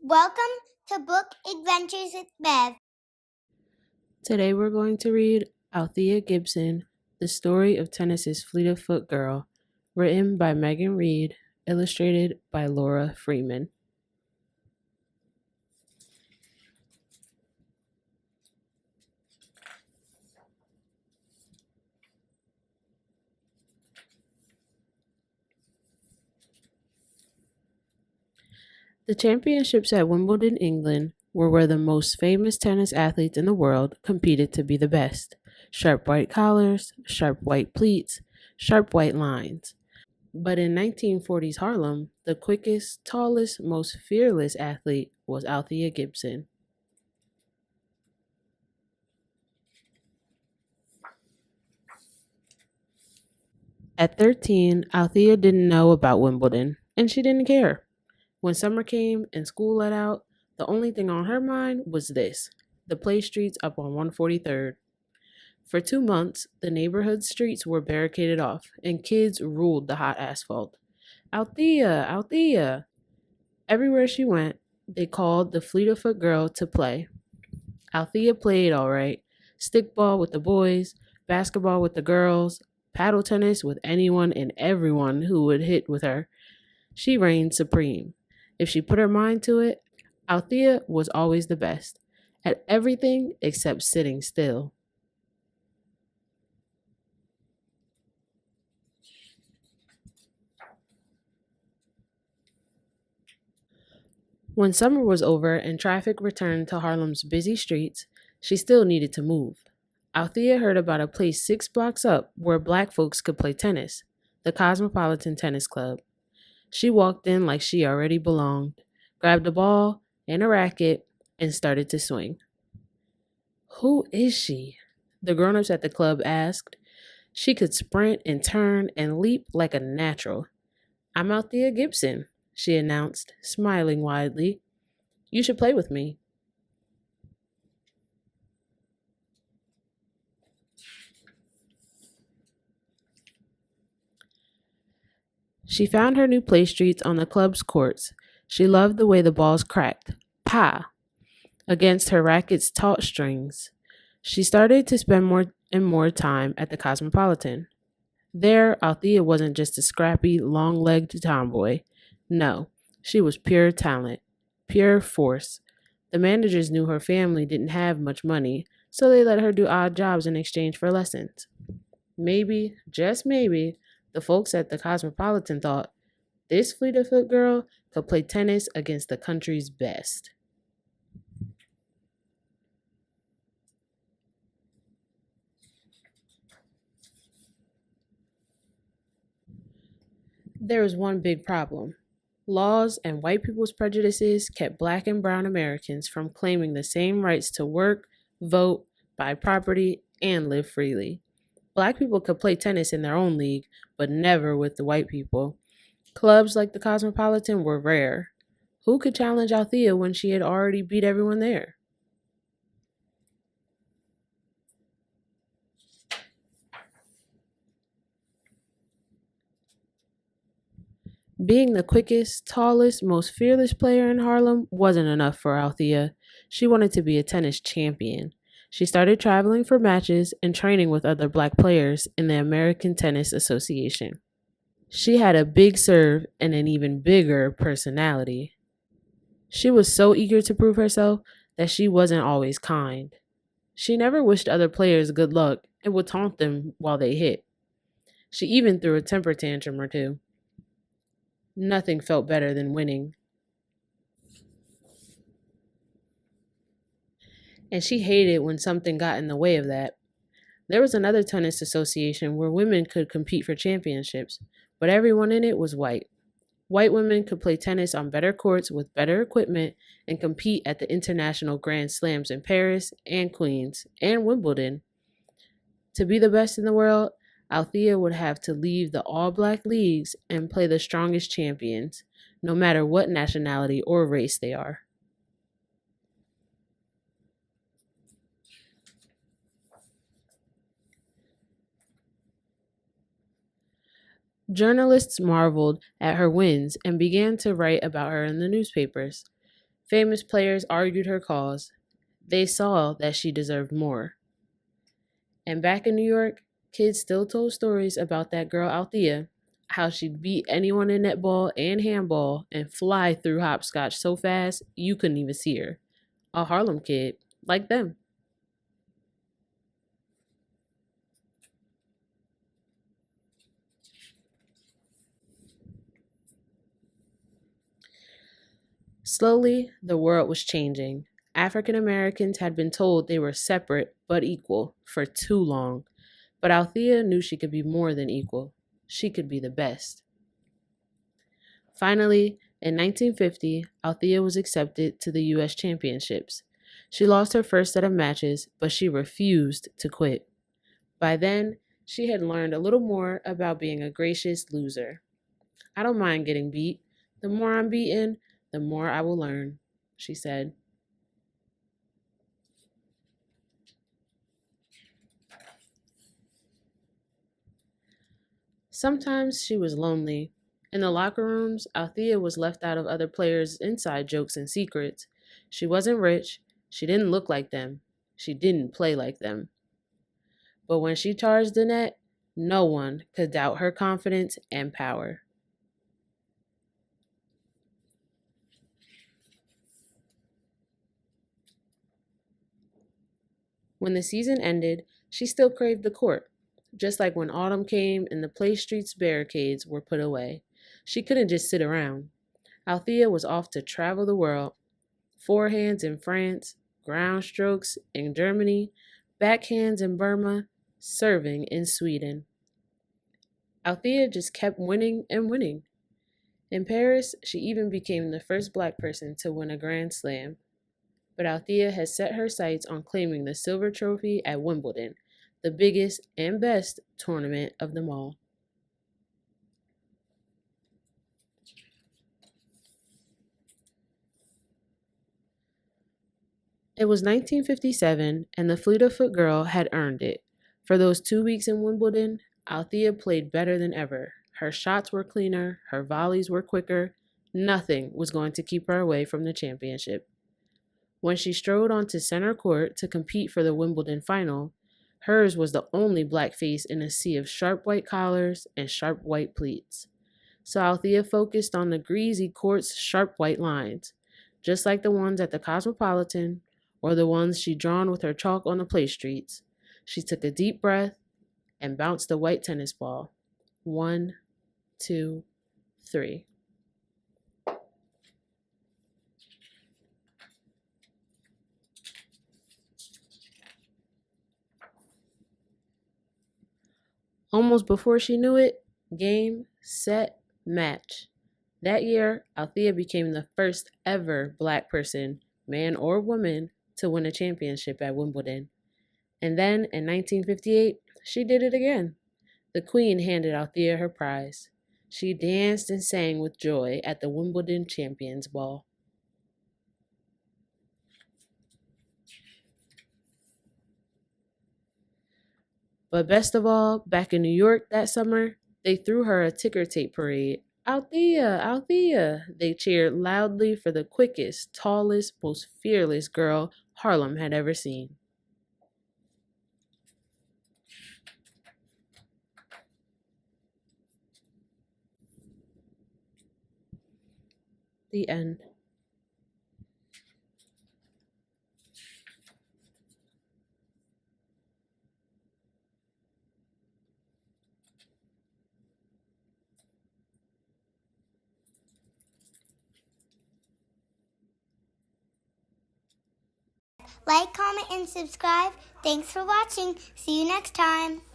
Welcome to Book Adventures with Bev. Today we're going to read Althea Gibson, The Story of Tennis's Fleet-of-Foot Girl, written by Reid, illustrated by Laura Freeman. The championships at Wimbledon, England, were where the most famous tennis athletes in the world competed to be the best. Sharp white collars, sharp white pleats, sharp white lines. But in 1940s Harlem, the quickest, tallest, most fearless athlete was Althea Gibson. At 13, Althea didn't know about Wimbledon, and she didn't care. When summer came and school let out, the only thing on her mind was this: the play streets up on 143rd. For 2 months, the neighborhood streets were barricaded off, and kids ruled the hot asphalt. Althea, Althea! Everywhere she went, they called the Fleet-of-Foot girl to play. Althea played all right: stickball with the boys, basketball with the girls, paddle tennis with anyone and everyone who would hit with her. She reigned supreme. If she put her mind to it, Althea was always the best at everything except sitting still. When summer was over and traffic returned to Harlem's busy streets, she still needed to move. Althea heard about a place 6 blocks up where black folks could play tennis, the Cosmopolitan Tennis Club. She walked in like she already belonged, grabbed a ball and a racket, and started to swing. Who is she? The grown-ups at the club asked. She could sprint and turn and leap like a natural. I'm Althea Gibson, she announced, smiling widely. You should play with me. She found her new play streets on the club's courts. She loved the way the balls cracked, pa, against her racket's taut strings. She started to spend more and more time at the Cosmopolitan. There, Althea wasn't just a scrappy, long legged tomboy. No, she was pure talent, pure force. The managers knew her family didn't have much money, so they let her do odd jobs in exchange for lessons. Maybe, just maybe, the folks at the Cosmopolitan thought this Fleet-of-Foot girl could play tennis against the country's best. There was one big problem. Laws and white people's prejudices kept black and brown Americans from claiming the same rights to work, vote, buy property, and live freely. Black people could play tennis in their own league, but never with the white people. Clubs like the Cosmopolitan were rare. Who could challenge Althea when she had already beat everyone there? Being the quickest, tallest, most fearless player in Harlem wasn't enough for Althea. She wanted to be a tennis champion. She started traveling for matches and training with other black players in the American Tennis Association. She had a big serve and an even bigger personality. She was so eager to prove herself that she wasn't always kind. She never wished other players good luck and would taunt them while they hit. She even threw a temper tantrum or two. Nothing felt better than winning. And she hated when something got in the way of that. There was another tennis association where women could compete for championships, but everyone in it was white. White women could play tennis on better courts with better equipment and compete at the international Grand Slams in Paris and Queens and Wimbledon. To be the best in the world, Althea would have to leave the all black leagues and play the strongest champions, no matter what nationality or race they are. Journalists marveled at her wins and began to write about her in the newspapers. Famous players argued her cause. They saw that she deserved more. And back in New York, kids still told stories about that girl Althea, how she'd beat anyone in netball and handball and fly through hopscotch so fast you couldn't even see her. A Harlem kid, like them. Slowly, the world was changing. African Americans had been told they were separate but equal for too long. But Althea knew she could be more than equal. She could be the best. Finally, in 1950, Althea was accepted to the U.S. Championships. She lost her first set of matches, but she refused to quit. By then, she had learned a little more about being a gracious loser. I don't mind getting beat. The more I'm beaten, the more I will learn, she said. Sometimes she was lonely. In the locker rooms, Althea was left out of other players' inside jokes and secrets. She wasn't rich. She didn't look like them. She didn't play like them. But when she charged the net, no one could doubt her confidence and power. When the season ended, she still craved the court, just like when autumn came and the play street's barricades were put away. She couldn't just sit around. Althea was off to travel the world. Forehands in France, ground strokes in Germany, backhands in Burma, serving in Sweden. Althea just kept winning and winning. In Paris, she even became the first black person to win a Grand Slam. But Althea has set her sights on claiming the silver trophy at Wimbledon, the biggest and best tournament of them all. It was 1957, and the Fleet of Foot girl had earned it. For those 2 weeks in Wimbledon, Althea played better than ever. Her shots were cleaner, her volleys were quicker. Nothing was going to keep her away from the championship. When she strode onto center court to compete for the Wimbledon final, hers was the only black face in a sea of sharp white collars and sharp white pleats. So Althea focused on the greasy court's sharp white lines, just like the ones at the Cosmopolitan or the ones she'd drawn with her chalk on the play streets. She took a deep breath and bounced the white tennis ball. 1, 2, 3. Almost before she knew it, game, set, match. That year, Althea became the first ever black person, man or woman, to win a championship at Wimbledon. And then, in 1958, she did it again. The Queen handed Althea her prize. She danced and sang with joy at the Wimbledon Champions Ball. But best of all, back in New York that summer, they threw her a ticker tape parade. Althea, Althea! They cheered loudly for the quickest, tallest, most fearless girl Harlem had ever seen. The end. Like, comment, and subscribe. Thanks for watching. See you next time.